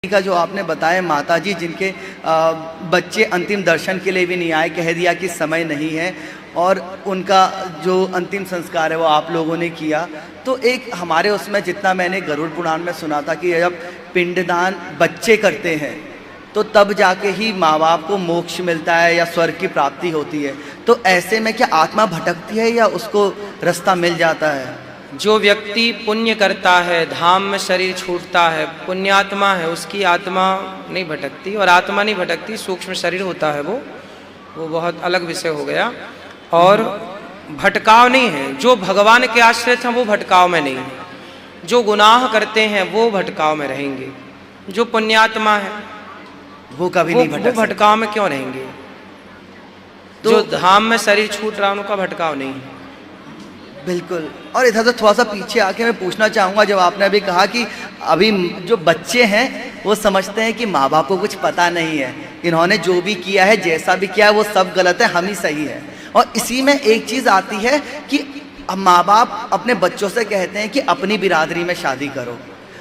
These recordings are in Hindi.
का जो आपने बताया माताजी जिनके बच्चे अंतिम दर्शन के लिए भी नहीं आए, कह दिया कि समय नहीं है और उनका जो अंतिम संस्कार है वो आप लोगों ने किया। तो एक हमारे उसमें जितना मैंने गरुड़ पुराण में सुना था कि जब पिंडदान बच्चे करते हैं तो तब जाके ही माँ बाप को मोक्ष मिलता है या स्वर्ग की प्राप्ति होती है। तो ऐसे में क्या आत्मा भटकती है या उसको रास्ता मिल जाता है? जो व्यक्ति पुण्य करता है, धाम में शरीर छूटता है, पुण्यात्मा है, उसकी आत्मा नहीं भटकती। और आत्मा नहीं भटकती, सूक्ष्म शरीर होता है वो बहुत अलग विषय हो गया। और भटकाव नहीं है। जो भगवान के आश्रित हैं वो भटकाव में नहीं है। जो गुनाह करते हैं वो भटकाव में रहेंगे। जो पुण्यात्मा है वो कभी नहीं भटक, वो भटकाव में क्यों रहेंगे? तो जो धाम में शरीर छूट रहा है उनका भटकाव नहीं है। बिल्कुल। और इधर से थोड़ा सा पीछे आके मैं पूछना चाहूँगा, जब आपने अभी कहा कि अभी जो बच्चे हैं वो समझते हैं कि माँ बाप को कुछ पता नहीं है, इन्होंने जो भी किया है, जैसा भी किया है वो सब गलत है, हम ही सही है। और इसी में एक चीज़ आती है कि माँ बाप अपने बच्चों से कहते हैं कि अपनी बिरादरी में शादी करो,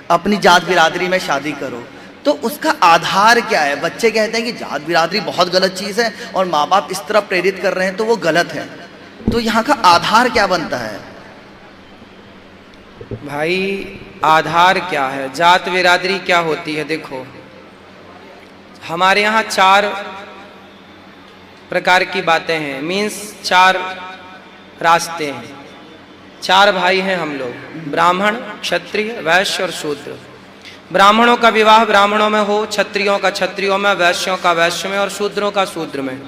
अपनी जात बिरादरी में शादी करो। तो उसका आधार क्या है? बच्चे कहते हैं कि जात बिरादरी बहुत गलत चीज़ है और माँ बाप इस तरह प्रेरित कर रहे हैं तो वो गलत है। तो यहाँ का आधार क्या बनता है? भाई आधार क्या है? जात बिरादरी क्या होती है? देखो, हमारे यहाँ 4 प्रकार की बातें हैं, मीन्स 4 रास्ते हैं। 4 भाई हैं हम लोग, ब्राह्मण, क्षत्रिय, वैश्य और शूद्र। ब्राह्मणों का विवाह ब्राह्मणों में हो, क्षत्रियों का क्षत्रियों में, वैश्यों का वैश्य में और शूद्रों का शूद्र में,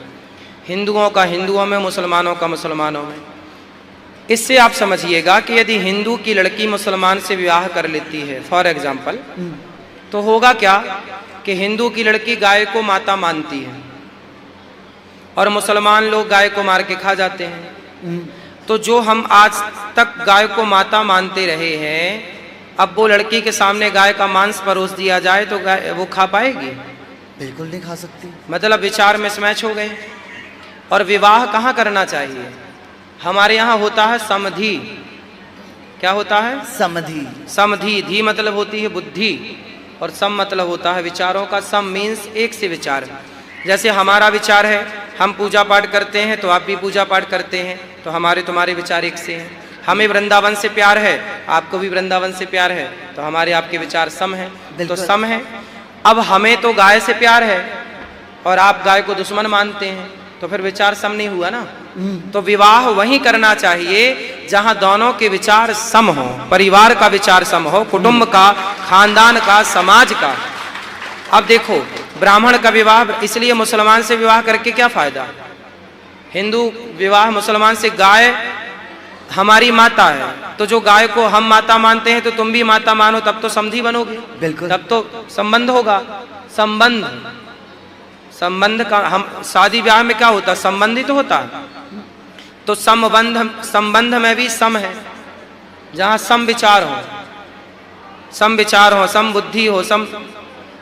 हिंदुओं का हिंदुओं में, मुसलमानों का मुसलमानों में। इससे आप समझिएगा कि यदि हिंदू की लड़की मुसलमान से विवाह कर लेती है फॉर एग्जाम्पल, तो होगा क्या कि हिंदू की लड़की गाय को माता मानती है और मुसलमान लोग गाय को मार के खा जाते हैं। तो जो हम आज तक गाय को माता मानते रहे हैं, अब वो लड़की के सामने गाय का मांस परोस दिया जाए तो गाय वो खा पाएगी? बिल्कुल नहीं खा सकती। मतलब विचार मिसमैच हो गए। और विवाह कहाँ करना चाहिए? हमारे यहाँ होता है समधि। क्या होता है? समधि। समधि, धी मतलब होती है बुद्धि और सम मतलब होता है विचारों का। सम मीन्स एक से विचार। जैसे हमारा विचार है, हम पूजा पाठ करते हैं तो आप भी पूजा पाठ करते हैं, तो हमारे तुम्हारे विचार एक से हैं। हमें वृंदावन से प्यार है, आपको भी वृंदावन से प्यार है, तो हमारे आपके विचार सम हैं, तो सम है। अब हमें तो गाय से प्यार है और आप गाय को दुश्मन मानते हैं, तो फिर विचार सम नहीं हुआ ना। तो विवाह वहीं करना चाहिए जहां दोनों के विचार सम हो, परिवार का विचार सम हो, कुटुंब का, खानदान का, समाज का। अब देखो, ब्राह्मण का विवाह इसलिए मुसलमान से विवाह करके क्या फायदा? हिंदू विवाह मुसलमान से, गाय हमारी माता है, तो जो गाय को हम माता मानते हैं तो तुम भी माता मानो, तब तो समधी बनोगे। बिल्कुल। तब तो संबंध होगा। संबंध का, हम शादी ब्याह में क्या होता है? संबंध ही तो होता है। तो संबंध में भी सम है, जहां सम विचार हो, सम बुद्धि हो, सम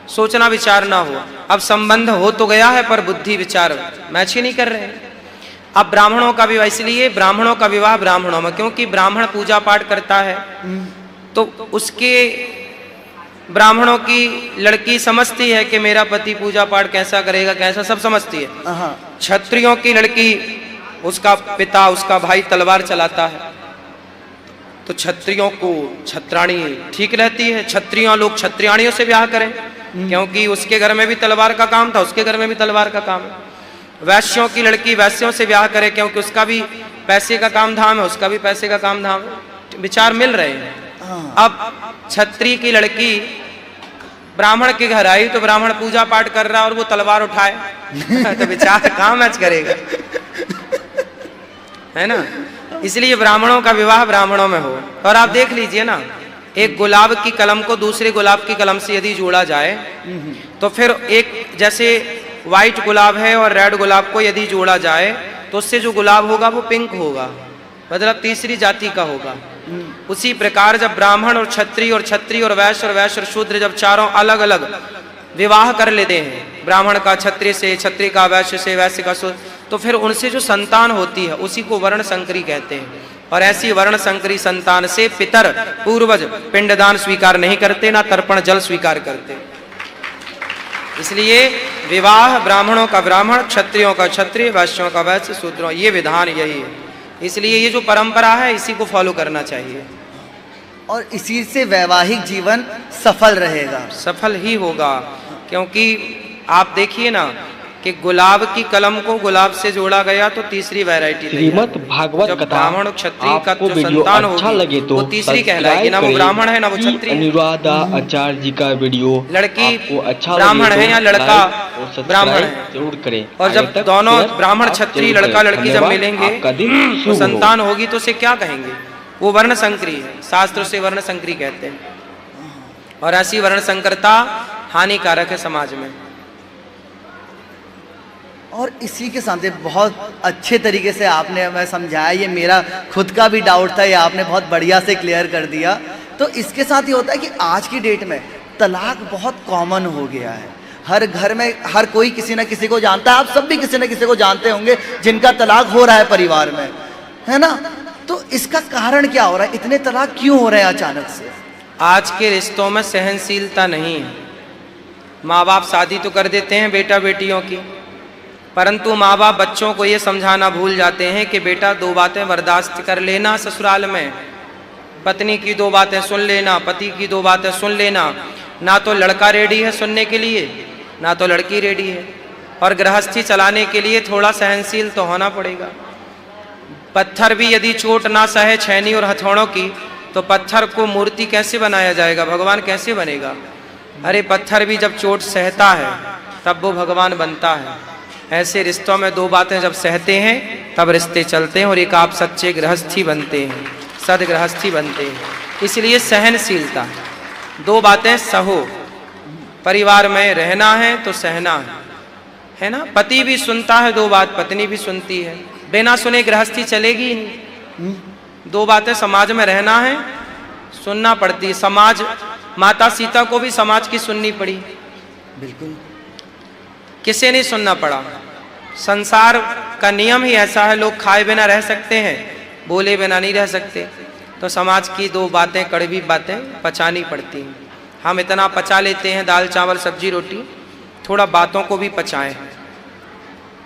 सोचना विचार ना हो। अब संबंध हो तो गया है पर बुद्धि विचार मैच ही नहीं कर रहे हैं। अब ब्राह्मणों का विवाह, इसलिए ब्राह्मणों का विवाह ब्राह्मणों में, क्योंकि ब्राह्मण पूजा पाठ करता है तो उसके ब्राह्मणों की लड़की समझती है कि मेरा पति पूजा पाठ कैसा करेगा, कैसा, सब समझती है। क्षत्रियों की लड़की, उसका पिता, उसका भाई तलवार चलाता है, तो क्षत्रियों को क्षत्राणी ठीक रहती है। क्षत्रियों लोग क्षत्रियाणियों से ब्याह करें, क्योंकि उसके घर में भी तलवार का काम था, उसके घर में भी तलवार का काम है। वैश्यों की लड़की वैश्यों से ब्याह करे, क्योंकि उसका भी पैसे का काम धाम है, उसका भी पैसे का काम धाम है। विचार मिल रहे हैं। अब क्षत्रिय की लड़की ब्राह्मण के घर आई तो ब्राह्मण पूजा पाठ कर रहा और वो तलवार उठाए तो विचार कहाँ मैच करेगा? है ना। इसलिए ब्राह्मणों का विवाह ब्राह्मणों में हो। और आप देख लीजिए ना, एक गुलाब की कलम को दूसरे गुलाब की कलम से यदि जोड़ा जाए तो फिर एक, जैसे व्हाइट गुलाब है और रेड गुलाब को यदि जोड़ा जाए तो उससे जो गुलाब होगा वो पिंक होगा, मतलब तीसरी जाति का होगा। उसी प्रकार जब ब्राह्मण और क्षत्रिय और वैश्य और शूद्र जब चारों अलग अलग विवाह कर लेते हैं, ब्राह्मण का क्षत्रिय से, क्षत्रिय का वैश्य से, वैश्य का शूद्र, तो फिर उनसे जो संतान होती है उसी को वर्ण संकरी कहते हैं। और ऐसी वर्ण संकरी संतान से पितर पूर्वज पिंडदान स्वीकार नहीं करते, ना तर्पण जल स्वीकार करते। इसलिए विवाह ब्राह्मणों का ब्राह्मण, क्षत्रियों का क्षत्रिय, वैश्यों का वैश्य, शूद्रों, ये विधान यही है। इसलिए ये जो परंपरा है इसी को फॉलो करना चाहिए और इसी से वैवाहिक जीवन सफल रहेगा। सफल ही होगा। क्योंकि आप देखिए ना कि गुलाब की कलम को गुलाब से जोड़ा गया तो तीसरी वैरायटी श्रीमद् भागवत जब कथा ब्राह्मण क्षत्रिय का आपको जो वीडियो संतान अच्छा होगी लगे तो वो तीसरी कहलाएगी, ना वो ब्राह्मण है ना वो क्षत्रिय। अनुराधा आचार्य जी का वीडियो लड़की आपको अच्छा ब्राह्मण लगे है तो या लड़का लाइक और सब्सक्राइब ब्राह्मण है। जरूर करें। और जब आगे तक दोनों शेयर ब्राह्मण आप क्षत्रिय जरूर लड़का करें। लड़की जब धन्यवाद। मिलेंगे आपका दिन तो शुभ हो। संतान होगी तो उसे क्या कहेंगे? वो वर्ण संकरी है, शास्त्र से वर्ण संकरी कहते हैं। और ऐसी वर्ण संकरता हानिकारक है समाज में। और इसी के साथ बहुत अच्छे तरीके से आपने हमें समझाया, ये मेरा खुद का भी डाउट था, ये आपने बहुत बढ़िया से क्लियर कर दिया। तो इसके साथ ये होता है कि आज की डेट में तलाक बहुत कॉमन हो गया है। हर घर में हर कोई किसी न किसी को जानता है, आप सब भी किसी न किसी को जानते होंगे जिनका तलाक हो रहा है परिवार में, है ना? तो इसका कारण क्या हो रहा है? इतने तलाक क्यों हो रहे हैं अचानक से? आज के रिश्तों में सहनशीलता नहीं है। माँ बाप शादी तो कर देते हैं बेटा बेटियों की, परंतु माँ बाप बच्चों को ये समझाना भूल जाते हैं कि बेटा दो बातें बर्दाश्त कर लेना ससुराल में, पत्नी की दो बातें सुन लेना, पति की दो बातें सुन लेना। ना तो लड़का रेडी है सुनने के लिए, ना तो लड़की रेडी है। और गृहस्थी चलाने के लिए थोड़ा सहनशील तो होना पड़ेगा। पत्थर भी यदि चोट ना सहे छैनी और हथौड़ों की, तो पत्थर को मूर्ति कैसे बनाया जाएगा? भगवान कैसे बनेगा? अरे पत्थर भी जब चोट सहता है तब वो भगवान बनता है। ऐसे रिश्तों में दो बातें जब सहते हैं तब रिश्ते चलते हैं और एक आप सच्चे गृहस्थी बनते हैं, सदगृहस्थी बनते हैं। इसलिए सहनशीलता, दो बातें सहो। परिवार में रहना है तो सहना है ना? पति भी सुनता है दो बात, पत्नी भी सुनती है। बिना सुने गृहस्थी चलेगी ही नहीं। दो बातें समाज में रहना है, सुनना पड़ती है। समाज, माता सीता को भी समाज की सुननी पड़ी, बिल्कुल। किसे नहीं सुनना पड़ा? संसार का नियम ही ऐसा है, लोग खाए बिना रह सकते हैं, बोले बिना नहीं रह सकते। तो समाज की दो बातें, कड़वी बातें पचानी पड़ती हैं। हम इतना पचा लेते हैं, दाल चावल सब्जी रोटी, थोड़ा बातों को भी पचाएं।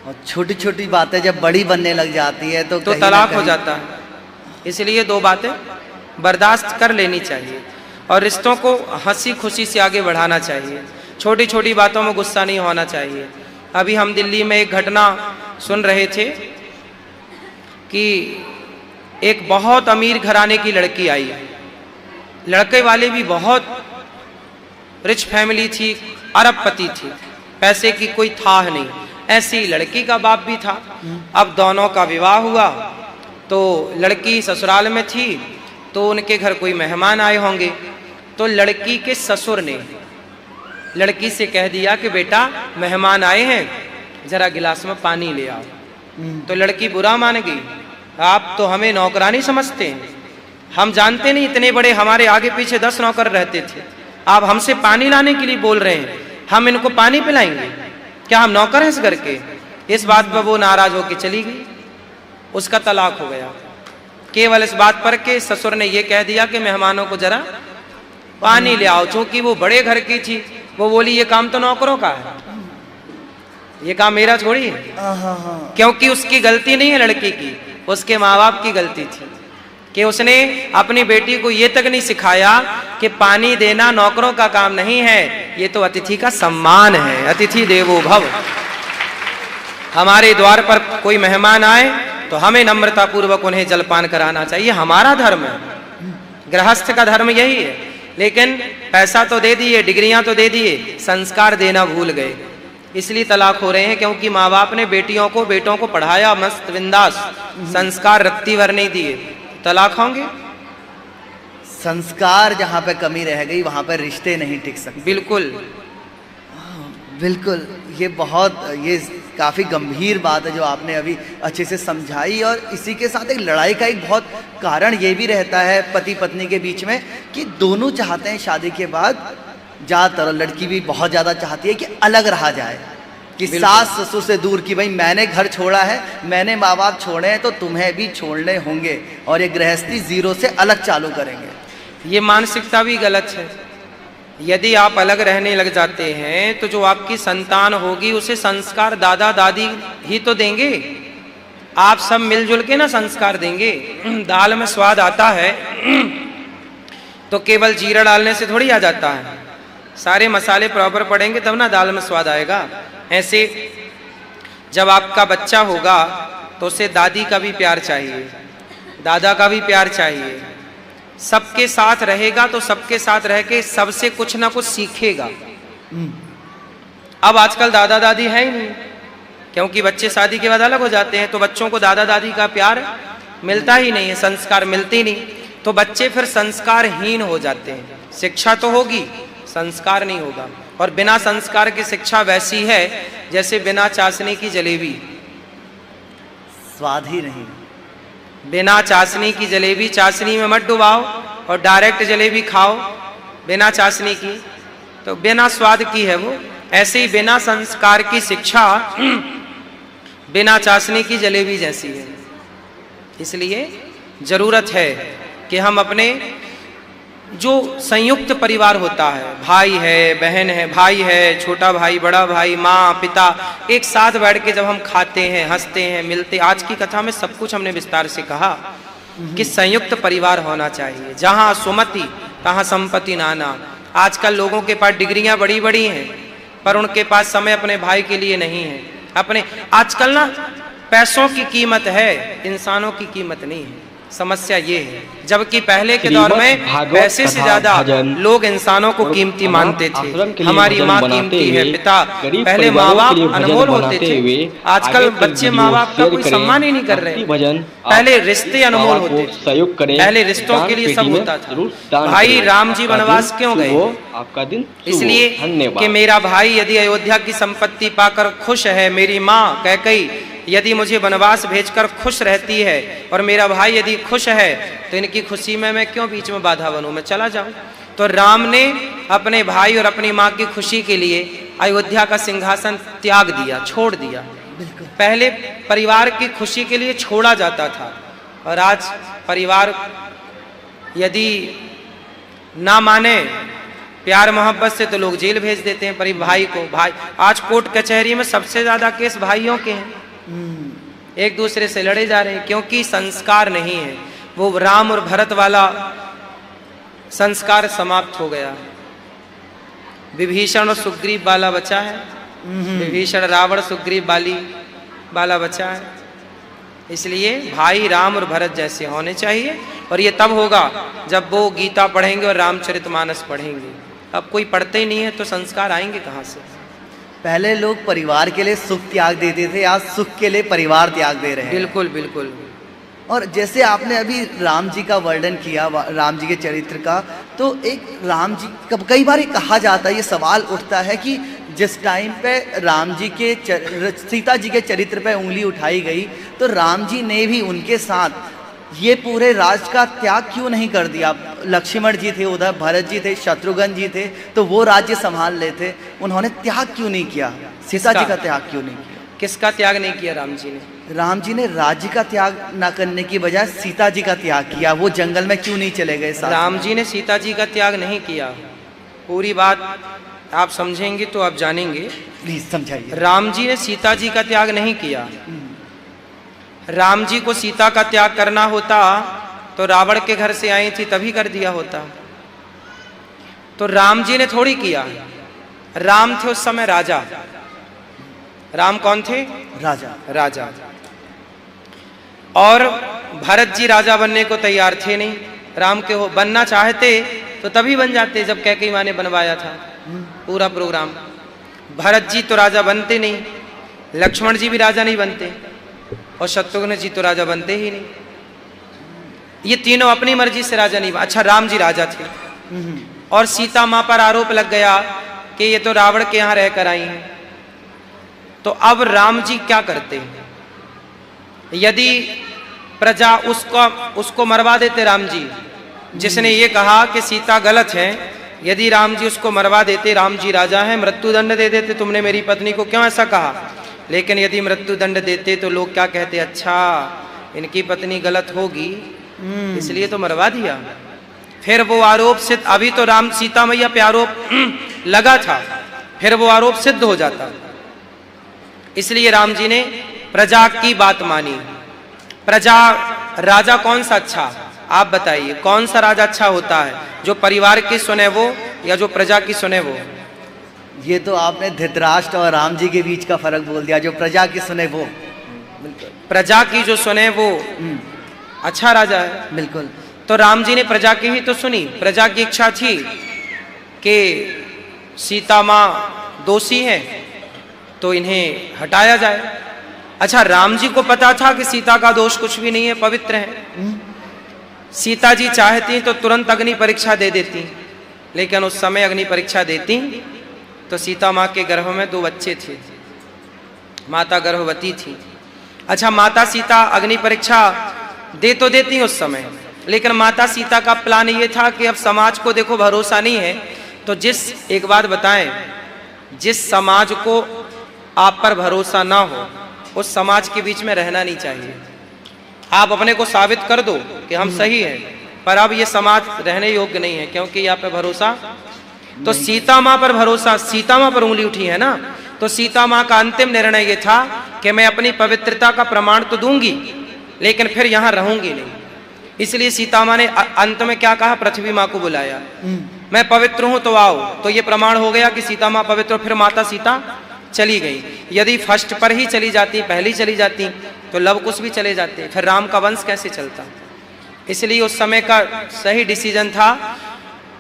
और छोटी छोटी बातें जब बड़ी बनने लग जाती है तो कहीं ना तलाक हो कहीं- जाता है। इसलिए दो बातें बर्दाश्त कर लेनी चाहिए और रिश्तों को हंसी खुशी से आगे बढ़ाना चाहिए। छोटी छोटी बातों में गुस्सा नहीं होना चाहिए। अभी हम दिल्ली में एक घटना सुन रहे थे कि एक बहुत अमीर घराने की लड़की आई। लड़के वाले भी बहुत रिच फैमिली थी, अरबपति थी, पैसे की कोई थाह नहीं। ऐसी लड़की का बाप भी था। अब दोनों का विवाह हुआ तो लड़की ससुराल में थी, तो उनके घर कोई मेहमान आए होंगे, तो लड़की के ससुर ने लड़की से कह दिया कि बेटा मेहमान आए हैं, जरा गिलास में पानी ले आओ। तो लड़की बुरा मान गई, आप तो हमें नौकरानी समझते हैं, हम जानते नहीं इतने बड़े हमारे आगे पीछे 10 नौकर रहते थे, आप हमसे पानी लाने के लिए बोल रहे हैं, हम इनको पानी पिलाएंगे? क्या हम नौकर हैं इस घर के? इस बात पर वो नाराज होकर चली गई, उसका तलाक हो गया। केवल इस बात पर के ससुर ने ये कह दिया कि मेहमानों को जरा पानी ले आओ। चूंकि वो बड़े घर की थी, वो बोली ये काम तो नौकरों का है, ये काम मेरा थोड़ी है। क्योंकि उसकी गलती नहीं है लड़की की, उसके माँ बाप की गलती थी कि उसने अपनी बेटी को ये तक नहीं सिखाया कि पानी देना नौकरों का काम नहीं है, ये तो अतिथि का सम्मान है। अतिथि देवो भव। हमारे द्वार पर कोई मेहमान आए तो हमें नम्रता पूर्वक उन्हें जलपान कराना चाहिए, हमारा धर्म है। गृहस्थ का धर्म यही है। लेकिन पैसा तो दे दिए, डिग्रियां तो दे दिए, संस्कार देना भूल गए। इसलिए तलाक हो रहे हैं क्योंकि माँ बाप ने बेटियों को बेटों को पढ़ाया मस्त बिंदास, संस्कार रत्ती भर नहीं दिए, तलाक होंगे। संस्कार जहाँ पे कमी रह गई वहाँ पे रिश्ते नहीं टिक सकते। बिल्कुल बिल्कुल, ये काफ़ी गंभीर बात है जो आपने अभी अच्छे से समझाई। और इसी के साथ एक लड़ाई का एक बहुत कारण ये भी रहता है पति पत्नी के बीच में कि दोनों चाहते हैं शादी के बाद, ज़्यादातर लड़की भी बहुत ज़्यादा चाहती है कि अलग रहा जाए, कि सास ससुर से दूर, कि भाई मैंने घर छोड़ा है, मैंने माँ बाप छोड़े हैं तो तुम्हें भी छोड़ने होंगे, और ये गृहस्थी जीरो से अलग चालू करेंगे। ये मानसिकता भी गलत है। यदि आप अलग रहने लग जाते हैं तो जो आपकी संतान होगी उसे संस्कार दादा दादी ही तो देंगे। आप सब मिलजुल के ना संस्कार देंगे। दाल में स्वाद आता है तो केवल जीरा डालने से थोड़ी आ जाता है, सारे मसाले प्रॉपर पड़ेंगे तब ना दाल में स्वाद आएगा। ऐसे जब आपका बच्चा होगा तो उसे दादी का भी प्यार चाहिए, दादा का भी प्यार चाहिए। सबके साथ रहेगा तो सबके साथ रह के सबसे कुछ ना कुछ सीखेगा। अब आजकल दादा दादी है ही नहीं, क्योंकि बच्चे शादी के बाद अलग हो जाते हैं, तो बच्चों को दादा दादी का प्यार मिलता ही नहीं है, संस्कार मिलते ही नहीं, तो बच्चे फिर संस्कारहीन हो जाते हैं। शिक्षा तो होगी, संस्कार नहीं होगा। और बिना संस्कार की शिक्षा वैसी है जैसे बिना चाशनी की जलेबी, स्वाद ही नहीं। बिना चाशनी की जलेबी, चाशनी में मत डुबाओ और डायरेक्ट जलेबी खाओ बिना चाशनी की, तो बिना स्वाद की है वो। ऐसे ही बिना संस्कार की शिक्षा बिना चाशनी की जलेबी जैसी है। इसलिए जरूरत है कि हम अपने जो संयुक्त परिवार होता है, भाई है, बहन है, भाई है, छोटा भाई, बड़ा भाई, माँ, पिता, एक साथ बैठ के जब हम खाते हैं, हंसते हैं, मिलते, आज की कथा में सब कुछ हमने विस्तार से कहा कि संयुक्त परिवार होना चाहिए। जहाँ सुमति तहाँ संपत्ति नाना। आजकल लोगों के पास डिग्रियां बड़ी बड़ी हैं पर उनके पास समय अपने भाई के लिए नहीं है। अपने आजकल ना पैसों की कीमत है, इंसानों की कीमत नहीं है। समस्या ये है, जबकि पहले के दौर में पैसे से ज्यादा लोग इंसानों को कीमती मानते थे। हमारी माँ कीमती है, पिता, पहले माँ बाप अनमोल होते थे। आजकल बच्चे माँ बाप का कोई सम्मान ही नहीं कर रहे। पहले रिश्ते अनमोल होते थे, पहले रिश्तों के लिए सब होता था। भाई राम जी वनवास क्यों गए? आपका दिन इसलिए कि मेरा भाई यदि अयोध्या की संपत्ति पाकर खुश है, मेरी माँ कैकेयी यदि मुझे वनवास भेजकर खुश रहती है और मेरा भाई यदि खुश है तो इनकी खुशी में मैं क्यों बीच में बाधा बनूं, मैं चला जाऊं। तो राम ने अपने भाई और अपनी माँ की खुशी के लिए अयोध्या का सिंहासन त्याग दिया, छोड़ दिया। पहले परिवार की खुशी के लिए छोड़ा जाता था और आज परिवार यदि ना माने प्यार मोहब्बत से तो लोग जेल भेज देते हैं। पर भाई को, भाई आज कोर्ट कचहरी में सबसे ज्यादा केस भाइयों के हैं, एक दूसरे से लड़े जा रहे हैं क्योंकि संस्कार नहीं है। वो राम और भरत वाला संस्कार समाप्त हो गया। विभीषण और सुग्रीव वाला बचा है, विभीषण रावण सुग्रीव वाला बचा है। इसलिए भाई राम और भरत जैसे होने चाहिए और ये तब होगा जब वो गीता पढ़ेंगे और रामचरितमानस पढ़ेंगे। अब कोई पढ़ते ही नहीं है तो संस्कार आएंगे कहाँ से? पहले लोग परिवार के लिए सुख त्याग देते थे, आज सुख के लिए परिवार त्याग दे रहे हैं। बिल्कुल बिल्कुल। और जैसे आपने अभी राम जी का वर्णन किया, राम जी के चरित्र का, तो एक राम जी कई बार ये कहा जाता है, ये सवाल उठता है कि जिस टाइम पे राम जी के सीता जी के चरित्र पे उंगली उठाई गई तो राम जी ने भी उनके साथ ये पूरे राज का त्याग क्यों नहीं कर दिया? लक्ष्मण जी थे, उधर भरत जी थे, शत्रुघ्न जी थे, तो वो राज्य संभाल लेते, उन्होंने त्याग क्यों नहीं किया? सीता जी का त्याग क्यों नहीं किया? किसका त्याग नहीं किया राम जी ने? राम जी ने राज्य का त्याग ना करने की बजाय सीता जी का त्याग किया। वो जंगल में क्यों नहीं चले गए? राम जी ने सीता जी का त्याग नहीं किया। पूरी बात आप समझेंगे तो आप जानेंगे। प्लीज समझाइए। राम जी ने सीता जी का त्याग नहीं किया। राम जी को सीता का त्याग करना होता तो रावण के घर से आई थी तभी कर दिया होता। तो राम जी ने थोड़ी किया। राम थे उस समय राजा। राम कौन थे? राजा। और भरत जी राजा बनने को तैयार थे नहीं। राम के हो बनना चाहते तो तभी बन जाते जब कैकेयी माँ ने बनवाया था पूरा प्रोग्राम। भरत जी तो राजा बनते नहीं, लक्ष्मण जी भी राजा नहीं बनते और शत्रुघ्न जी तो राजा बनते ही नहीं। ये तीनों अपनी मर्जी से राजा नहीं। अच्छा, राम जी राजा थे और सीता माँ पर आरोप लग गया कि ये तो रावण के यहाँ रहकर आई हैं। तो अब राम जी क्या करते? यदि प्रजा उसको मरवा देते राम जी, जिसने ये कहा कि सीता गलत है, यदि राम जी उसको मरवा देते, राम जी राजा हैं, मृत्युदंड दे देते, तुमने मेरी पत्नी को क्यों ऐसा कहा? लेकिन यदि मृत्युदंड देते तो लोग क्या कहते? अच्छा, इनकी पत्नी गलत होगी इसलिए तो मरवा दिया। फिर वो आरोप सिद्ध, अभी तो राम सीता मैया पे आरोप लगा था, फिर वो आरोप सिद्ध हो जाता। इसलिए राम जी ने प्रजा की बात मानी। प्रजा, राजा कौन सा अच्छा, आप बताइए कौन सा राजा अच्छा होता है, जो परिवार की सुने वो या जो प्रजा की सुने वो? ये तो आपने धृतराष्ट्र और राम जी के बीच का फर्क बोल दिया, जो प्रजा की सुने वो। प्रजा की जो सुने वो अच्छा राजा है। बिल्कुल। तो राम जी ने प्रजा की ही तो सुनी। प्रजा की इच्छा थी कि सीता माँ दोषी है तो इन्हें हटाया जाए। अच्छा, राम जी को पता था कि सीता का दोष कुछ भी नहीं है, पवित्र है। सीता जी चाहती तो तुरंत अग्नि परीक्षा दे देती, लेकिन उस समय अग्नि परीक्षा देती तो सीता माँ के गर्भ में 2 बच्चे थे, माता गर्भवती थी। अच्छा, माता सीता अग्नि परीक्षा दे तो देती उस समय, लेकिन माता सीता का प्लान ये था कि अब समाज को देखो भरोसा नहीं है, तो एक बात बताएं, जिस समाज को आप पर भरोसा ना हो उस समाज के बीच में रहना नहीं चाहिए। आप अपने को साबित कर दो कि हम सही हैं, पर अब ये समाज रहने योग्य नहीं है, क्योंकि यहाँ पे भरोसा। तो सीता माँ पर भरोसा, सीता माँ पर उंगली उठी है ना, तो सीता माँ का अंतिम निर्णय ये था कि मैं अपनी पवित्रता का प्रमाण तो दूंगी, लेकिन फिर यहाँ रहूंगी नहीं। इसलिए सीता माँ ने अंत में क्या कहा, पृथ्वी माँ को बुलाया, मैं पवित्र हूं तो आओ। तो ये प्रमाण हो गया कि सीता माँ पवित्र। फिर माता सीता चली गई। यदि फर्स्ट पर ही चली जाती, पहली चली जाती, तो लव कुश भी चले जाते, फिर राम का वंश कैसे चलता। इसलिए उस समय का सही डिसीजन था।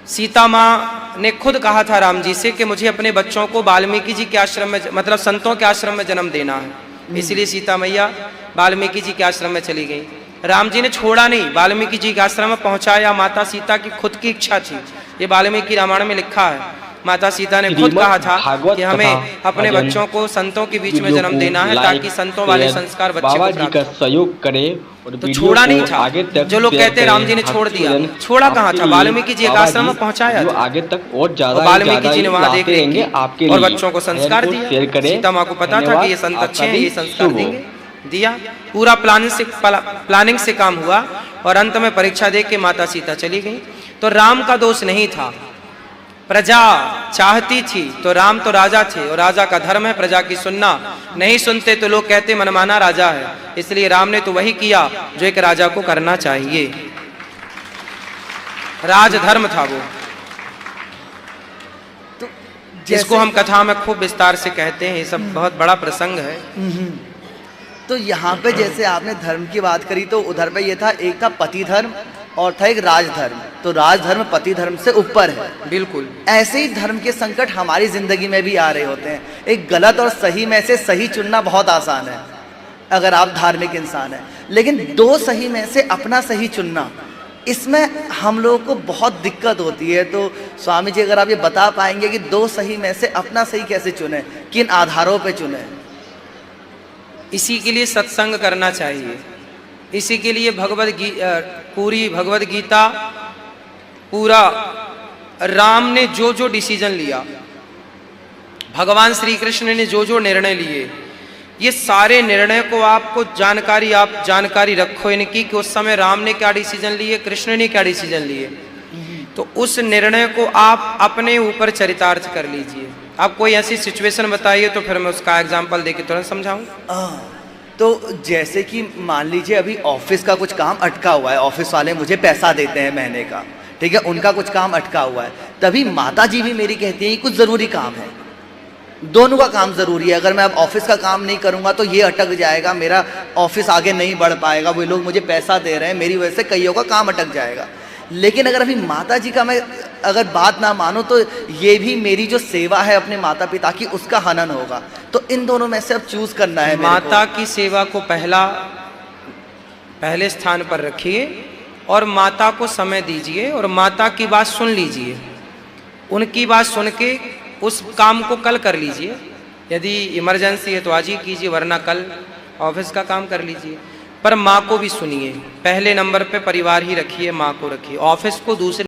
सीता माँ ने खुद कहा था राम जी से कि मुझे अपने बच्चों को वाल्मीकि जी के आश्रम में, मतलब संतों के आश्रम में जन्म देना है। इसलिए सीता मैया वाल्मीकि जी के आश्रम में चली गई। राम जी ने छोड़ा नहीं, वाल्मीकि जी के आश्रम में पहुंचाया। माता सीता की खुद की इच्छा थी, ये वाल्मीकि रामायण में लिखा है। माता सीता ने खुद कहा था कि हमें अपने बच्चों को संतों के बीच में जन्म देना है, ताकि संतों वाले संस्कार बच्चे को प्राप्त हो। सहयोग करे। तो छोड़ा नहीं था। जो लोग कहते हैं राम जी ने छोड़ दिया, छोड़ा कहाँ था, वाल्मीकि जी एक आश्रम में पहुंचाया था। आगे तक और ज्यादा वाल्मीकि जी ने वहां देख रेख और बच्चों को संस्कार दिया। सीता माँ को पता था कि ये संत अच्छे हैं, ये संस्कार देंगे, दिया। पूरा प्लानिंग से काम हुआ और अंत में परीक्षा दे के माता सीता चली गई। तो राम का दोष नहीं था, प्रजा चाहती थी। तो राम तो राजा थे और राजा का धर्म है प्रजा की सुनना। नहीं सुनते तो लोग कहते मनमाना राजा है। इसलिए राम ने तो वही किया जो एक राजा को करना चाहिए, राजधर्म था वो। तो जिसको हम कथा में खूब विस्तार से कहते हैं, ये सब बहुत बड़ा प्रसंग है। तो यहाँ पे जैसे आपने धर्म की बात करी, तो उधर पे ये था, एक था पति धर्म और था एक राजधर्म। तो राजधर्म पति धर्म से ऊपर है। बिल्कुल ऐसे ही धर्म के संकट हमारी जिंदगी में भी आ रहे होते हैं। एक गलत और सही में से सही चुनना बहुत आसान है अगर आप धार्मिक इंसान हैं, लेकिन 2 सही में से अपना सही चुनना, इसमें हम लोगों को बहुत दिक्कत होती है। तो स्वामी जी अगर आप ये बता पाएंगे कि 2 सही में से अपना सही कैसे चुने, किन आधारों पर चुने? इसी के लिए सत्संग करना चाहिए। इसी के लिए पूरी भगवद गीता, पूरा राम ने जो जो डिसीजन लिया, भगवान श्री कृष्ण ने जो जो निर्णय लिए, ये सारे निर्णय को आपको जानकारी रखो इनकी, कि उस समय राम ने क्या डिसीजन लिए, कृष्ण ने क्या डिसीजन लिए। तो उस निर्णय को आप अपने ऊपर चरितार्थ कर लीजिए। आप कोई ऐसी सिचुएशन बताइए तो फिर मैं उसका एग्जाम्पल देके तुरंत समझाऊं। तो जैसे कि मान लीजिए अभी ऑफिस का कुछ काम अटका हुआ है, ऑफिस वाले मुझे पैसा देते हैं महीने का, ठीक है, उनका कुछ काम अटका हुआ है। तभी माता जी भी मेरी कहती है कि कुछ ज़रूरी काम है, दोनों का काम ज़रूरी है। अगर मैं अब ऑफिस का काम नहीं करूँगा तो ये अटक जाएगा, मेरा ऑफिस आगे नहीं बढ़ पाएगा, वो लोग मुझे पैसा दे रहे हैं, मेरी वजह से कईयों का काम अटक जाएगा। लेकिन अगर अभी माता जी का मैं अगर बात ना मानूं तो ये भी मेरी जो सेवा है अपने माता पिता की, उसका हनन होगा। तो इन दोनों में से अब चूज करना है। माता की सेवा को पहले स्थान पर रखिए और माता को समय दीजिए और माता की बात सुन लीजिए। उनकी बात सुन के उस काम को कल कर लीजिए। यदि इमरजेंसी है तो आज ही कीजिए, वरना कल ऑफिस का काम कर लीजिए। पर माँ को भी सुनिए। पहले नंबर पे परिवार ही रखिए, माँ को रखिए, ऑफिस को दूसरे